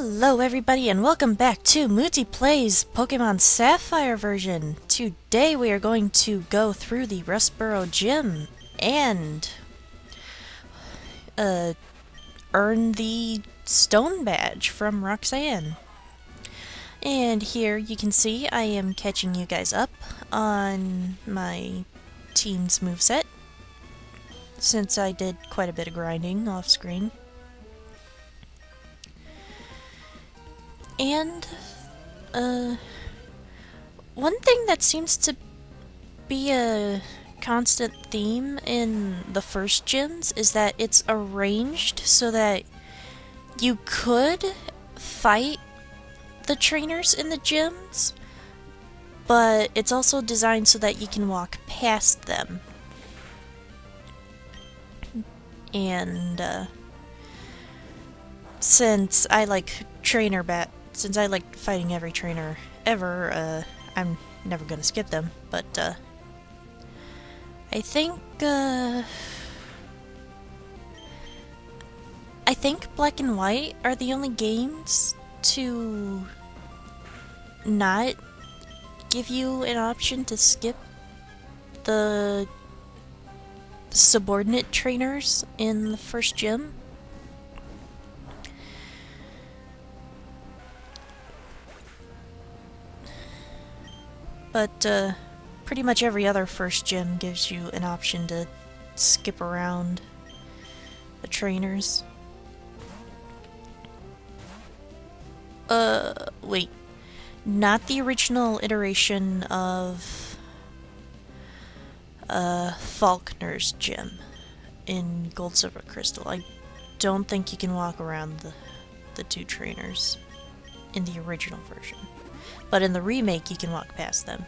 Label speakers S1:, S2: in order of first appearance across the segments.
S1: Hello everybody and welcome back to Mutti Plays Pokemon Sapphire version. Today we are going to go through the Rustboro Gym and earn the stone badge from Roxanne. And here you can see I am catching you guys up on my team's moveset, since I did quite a bit of grinding off screen. And, one thing that seems to be a constant theme in the first gyms is that it's arranged so that you could fight the trainers in the gyms, but it's also designed so that you can walk past them. And, since I like fighting every trainer ever, I'm never gonna skip them, but, I think Black and White are the only games to not give you an option to skip the subordinate trainers in the first gym. But, pretty much every other first gym gives you an option to skip around the trainers. Wait. Not the original iteration of, Faulkner's gym in Gold, Silver, Crystal. I don't think you can walk around the two trainers in the original version. But in the remake, you can walk past them.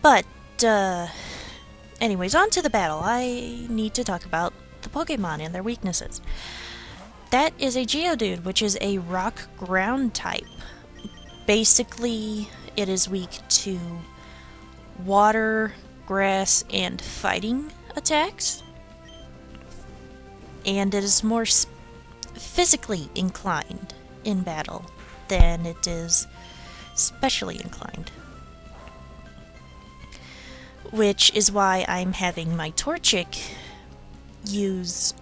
S1: But, anyways, on to the battle. I need to talk about the Pokemon and their weaknesses. That is a Geodude, which is a rock-ground type. Basically, it is weak to water, grass, and fighting attacks. And it is more physically inclined in battle than it is specially inclined. Which is why I'm having my Torchic use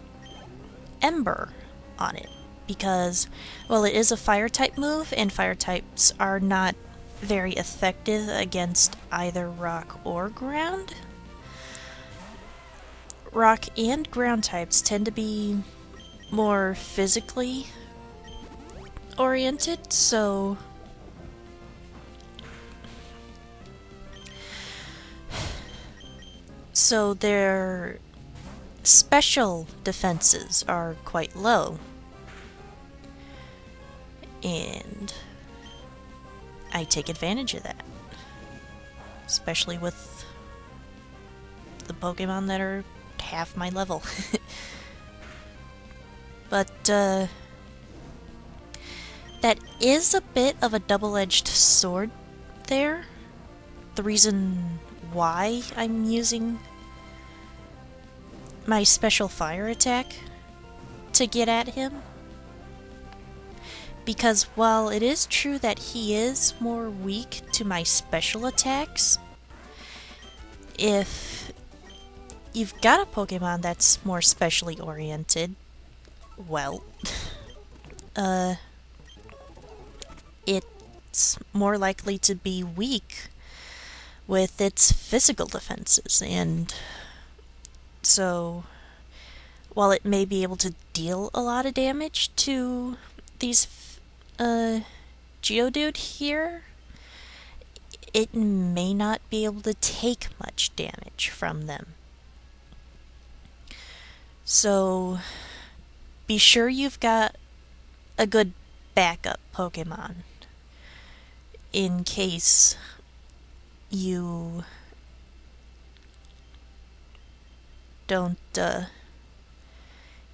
S1: Ember on it. Because, well, it is a fire type move, and fire types are not very effective against either rock or ground. Rock and ground types tend to be more physically oriented, so their special defenses are quite low, and I take advantage of that, especially with the Pokemon that are half my level. But that is a bit of a double-edged sword there. The reason why I'm using my special fire attack to get at him. Because while it is true that he is more weak to my special attacks, if you've got a Pokemon that's more specially oriented, well, it's more likely to be weak with its physical defenses, and so while it may be able to deal a lot of damage to these Geodude here, it may not be able to take much damage from them. So be sure you've got a good backup Pokemon in case you don't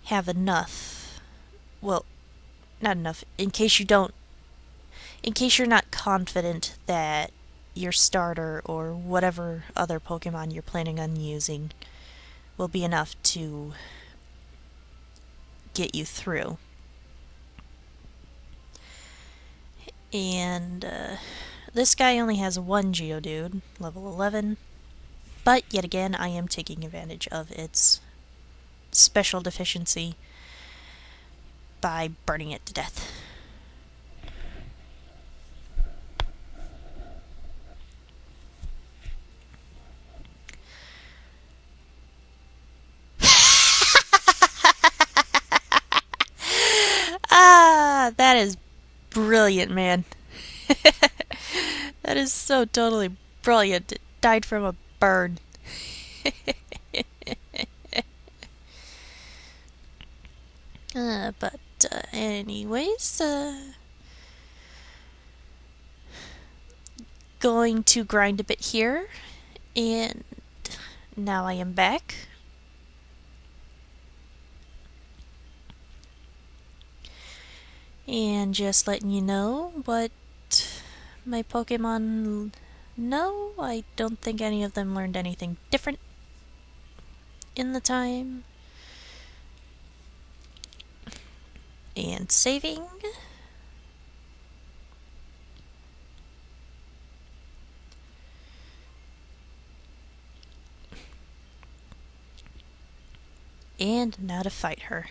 S1: have enough. Well, not enough. In case you're not confident that your starter or whatever other Pokemon you're planning on using will be enough to get you through. And this guy only has one Geodude, level 11. But yet again, I am taking advantage of its special deficiency by burning it to death. Ah, that is brilliant, man. That is so totally brilliant. It died from a burn. Anyways, going to grind a bit here, and now I am back. And just letting you know what my Pokemon know. I don't think any of them learned anything different in the time. And saving. And now to fight her.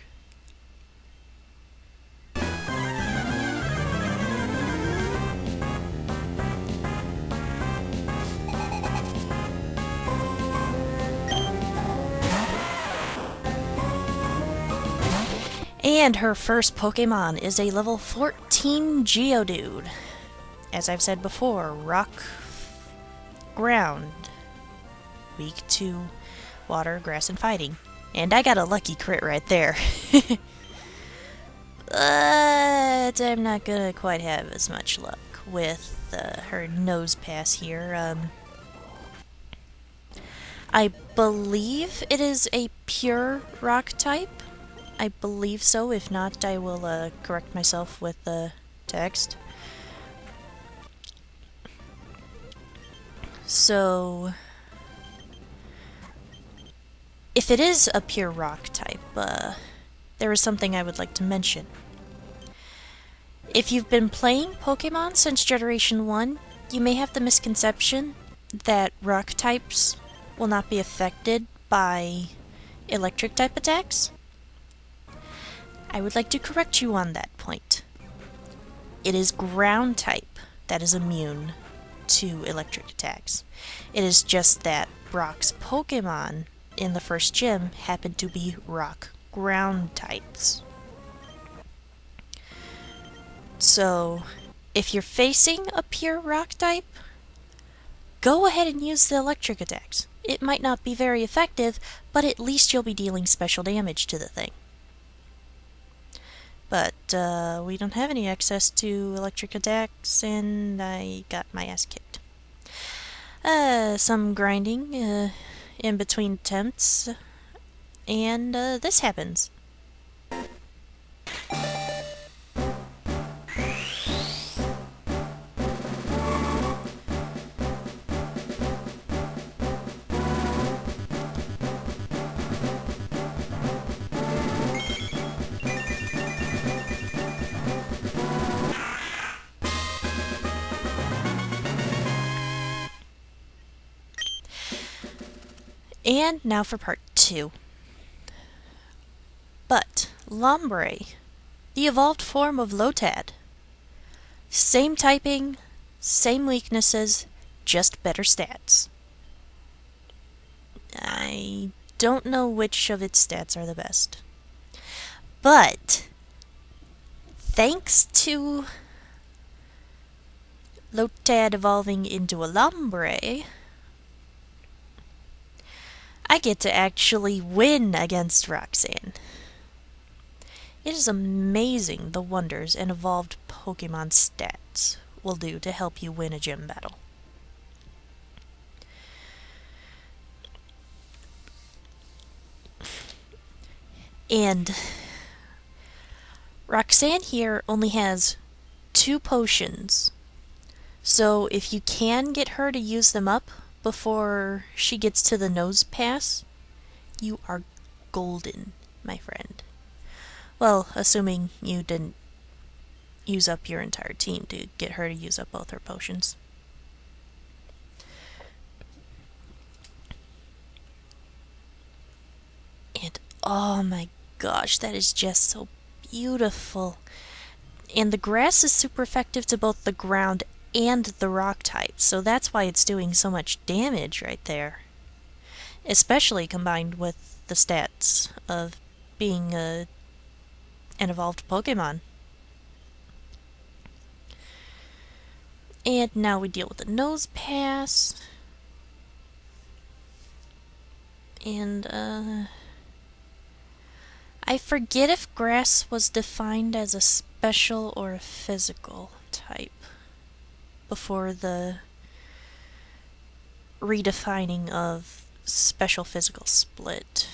S1: And her first Pokemon is a level 14 Geodude. As I've said before, rock, ground, weak to water, grass, and fighting. And I got a lucky crit right there. But I'm not gonna quite have as much luck with her nose pass here. I believe it is a pure rock type. I believe so. If not, I will correct myself with the text. So, if it is a pure rock type, there is something I would like to mention. If you've been playing Pokemon since Generation 1, you may have the misconception that rock types will not be affected by electric type attacks. I would like to correct you on that point. It is ground type that is immune to electric attacks. It is just that Brock's Pokemon in the first gym happen to be rock ground types. So, if you're facing a pure rock type, go ahead and use the electric attacks. It might not be very effective, but at least you'll be dealing special damage to the thing. But we don't have any access to electric attacks, and I got my ass kicked. Some grinding in between attempts, and this happens. And now for part 2. But Lombre, the evolved form of Lotad. Same typing, same weaknesses, just better stats. I don't know which of its stats are the best. But thanks to Lotad evolving into a Lombre, I get to actually win against Roxanne. It is amazing the wonders an evolved Pokemon stats will do to help you win a gym battle. And Roxanne here only has 2 potions. So if you can get her to use them up before she gets to the nose pass, you are golden, my friend. Well, assuming you didn't use up your entire team to get her to use up both her potions. And oh my gosh, that is just so beautiful. And the grass is super effective to both the ground and the rock types, so that's why it's doing so much damage right there. Especially combined with the stats of being an evolved Pokemon. And now we deal with the nose pass. And, I forget if grass was defined as a special or a physical type before the redefining of special physical split.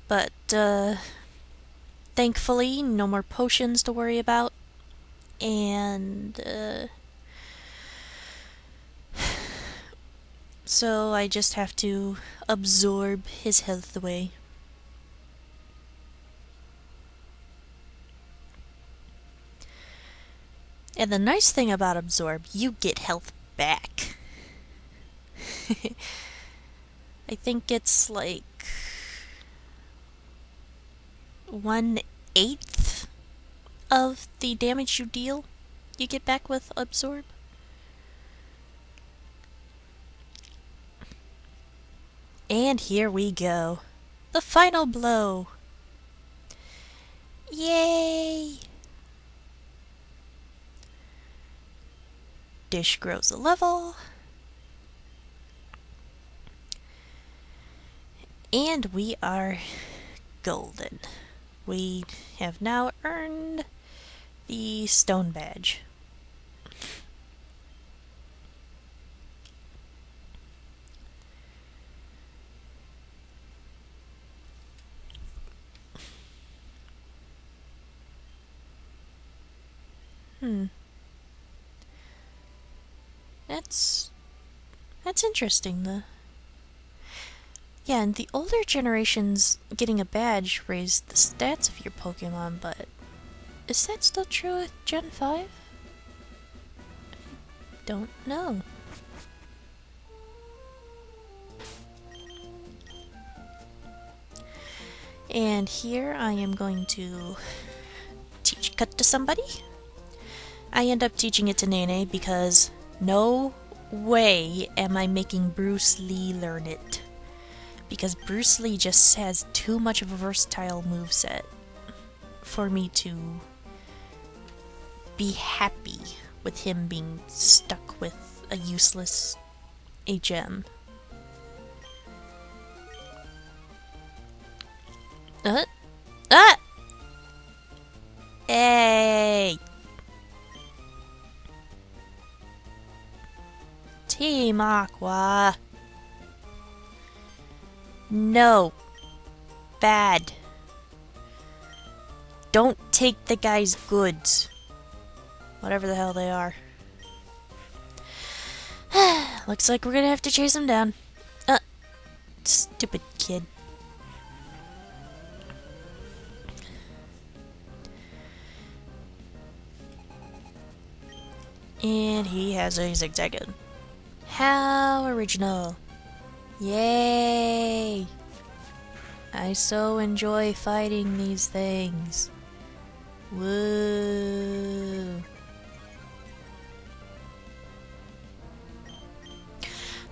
S1: But, thankfully, no more potions to worry about. And, so I just have to absorb his health away. And the nice thing about absorb, you get health back. I think it's like 1/8 of the damage you deal, you get back with absorb. And here we go. The final blow. Yay! Dish grows a level. And we are golden. We have now earned the stone badge. That's interesting. Yeah, and the older generations getting a badge raised the stats of your Pokemon, but is that still true with Gen 5? I don't know. And here I am going to teach Cut to somebody. I end up teaching it to Nene because no way am I making Bruce Lee learn it. Because Bruce Lee just has too much of a versatile moveset for me to be happy with him being stuck with a useless HM. Ah! Hey! Team Aqua! No. Bad. Don't take the guy's goods. Whatever the hell they are. Looks like we're gonna have to chase him down. Stupid kid. And he has a zigzagoon. How original. Yay! I so enjoy fighting these things. Woo!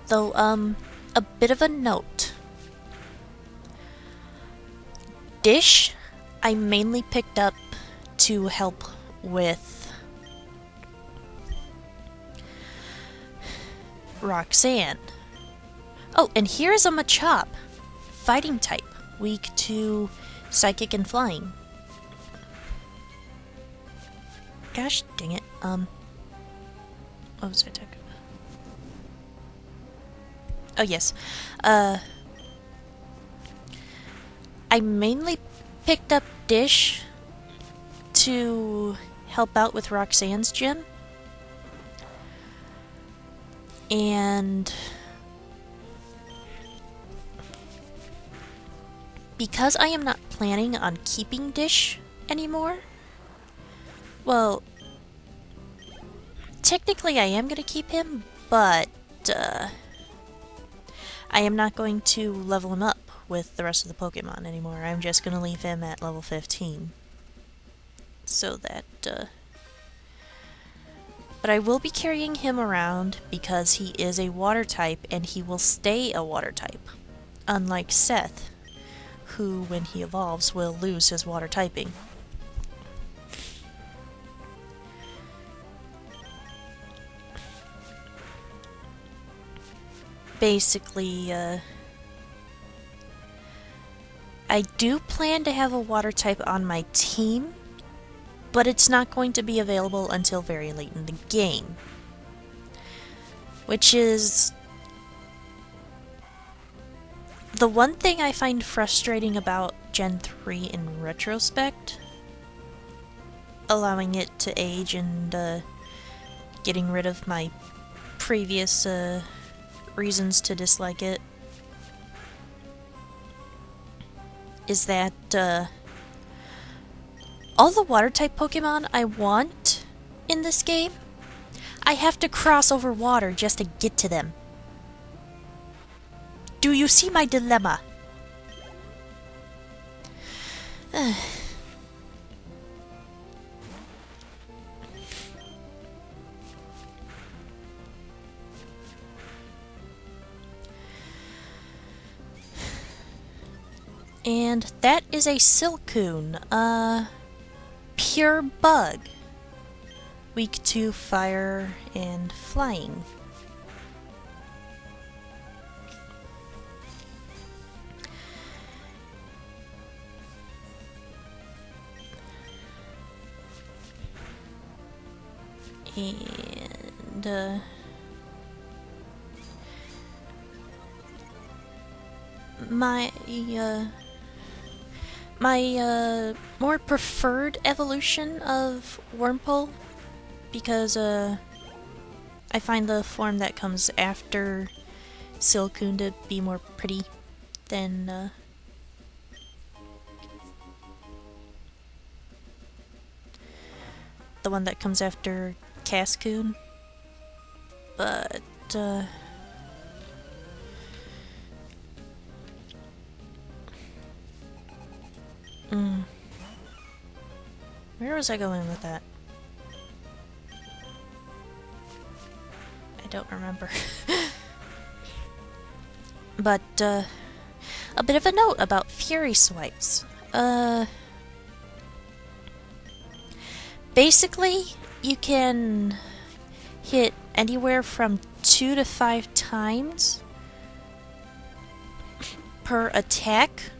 S1: Though, a bit of a note. Dish, I mainly picked up to help with Roxanne. Oh, and here's a Machop. Fighting type. Weak to Psychic and Flying. Gosh dang it. What was I talking about? Oh, yes. I mainly picked up Dish to help out with Roxanne's gym. And because I am not planning on keeping Dish anymore, well, technically I am going to keep him, but I am not going to level him up with the rest of the Pokemon anymore. I'm just going to leave him at level 15. So that, but I will be carrying him around because he is a water type and he will stay a water type. Unlike Seth, who, when he evolves, will lose his water typing. Basically, I do plan to have a water type on my team, but it's not going to be available until very late in the game. Which is the one thing I find frustrating about Gen 3 in retrospect, allowing it to age and getting rid of my previous reasons to dislike it, is that all the water type Pokemon I want in this game, I have to cross over water just to get to them. Do you see my dilemma? And that is a Silcoon, pure bug. Weak to fire and flying. And, my more preferred evolution of Wurmple, because I find the form that comes after Silcoon to be more pretty than the one that comes after Cascoon. But where was I going with that? I don't remember. But, a bit of a note about Fury Swipes. Basically, you can hit anywhere from 2 to 5 times per attack.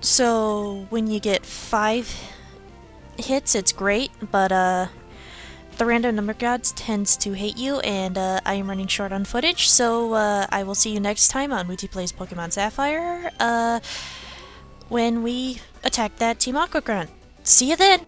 S1: So when you get 5 hits, it's great, but the random number gods tends to hate you, and I am running short on footage, so I will see you next time on Mutti Plays Pokemon Sapphire when we attack that Team Aqua grunt. See you then!